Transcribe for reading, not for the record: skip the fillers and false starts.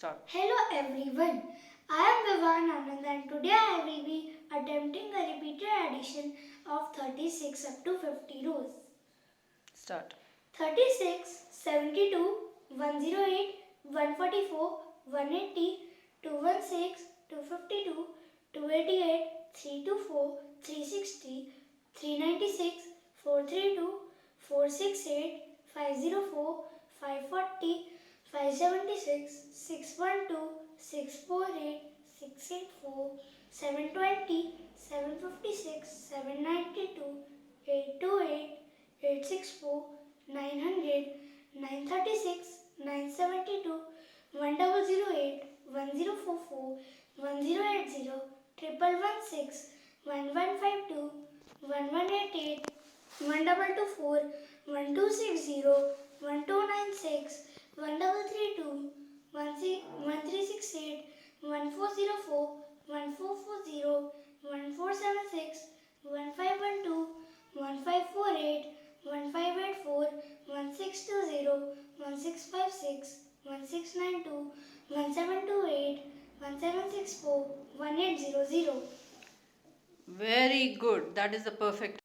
Start. Hello everyone, I am Vivaan Anand and today I will be attempting a repeated addition of 36 up to 50 rows. Start. 36, 72, 108, 144, 180, 216, 252, 288, 324, 360, 396, 432, 468, 504, 540, 576, 612, 648, 684, 720, 756, 792, 828, 864, 900, 936, 972, 1008, 1044, 1080, 1116, 1152, 1188, 1224, 1260, 1296, 1332, 1368, 1404, 1440, 1476, 1512, 1548, 1584, 1620, 1656, 1692, 1728, 1764, 1800. Very good. That is the perfect